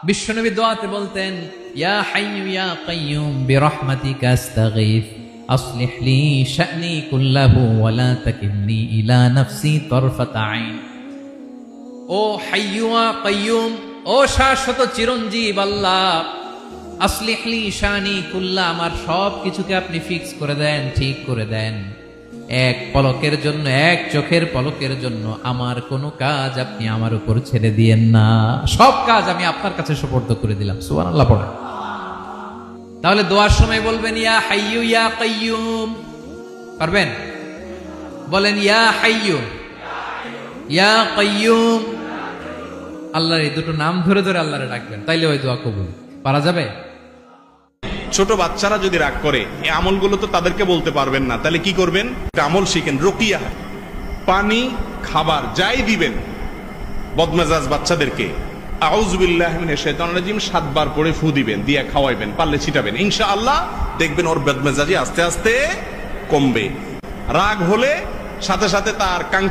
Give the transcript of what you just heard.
বিশ্বনবী দোয়াতে বলতেন, ইয়া হাইয়্যু ইয়া কাইয়্যুম বিরহমাতিকা আস্তাগীথ আসলিহ লি শা'নি কুল্লাহু ওয়া লা তাকিলনি ইলা নাফসি তারফাতা আইন। ও হাইয়্যু ওয়া কাইয়্যুম, ও শাশ্বত চিরঞ্জীব আল্লাহ, আসলিহ লি শা'নি কুল্লাহ, আমার সব কিছুকে আপনি ফিক্স করে দেন, ঠিক করে দেন। এক পলকের জন্য, এক চোখের পলকের জন্য আমার কোনো কাজ আপনি আমার উপর ছেড়ে দিয়েন না, সব কাজ আমি আপনার কাছে সুপর্দ করে দিলাম। সুবহানাল্লাহ পড়ে। তাহলে দোয়ার সময় বলবেন ইয়া হাইয়্যু ইয়া কাইয়্যুম, পারবেন? বলেন ইয়া হাইয়্যু ইয়া কাইয়্যুম। আল্লাহর এই দুটো নাম ধরে ধরে আল্লাহরে ডাকবেন, তাইলে ওই দোয়া কবুল। পারা যাবে? ছোট বাচ্চারা যদি রাগ করে, এই আমলগুলো তো তাদেরকে বলতে পারবেন না, তাহলে কি করবেন? আমল শিখেন, রুকিয়া, পানি খাবার যাই দিবেন বদমেজাজ বাচ্চাদেরকে আউযু বিল্লাহি মিনাশ শাইতানির রাজিম 7 বার পড়ে ফু দিবেন, দিয়ে খাওয়াইবেন, পারলে ছিটাবেন। ইনশাআল্লাহ দেখবেন ওর বদমেজাজি আস্তে আস্তে কমবে। রাগ হলে সাথে সাথে তার কাঙ্ক্ষিত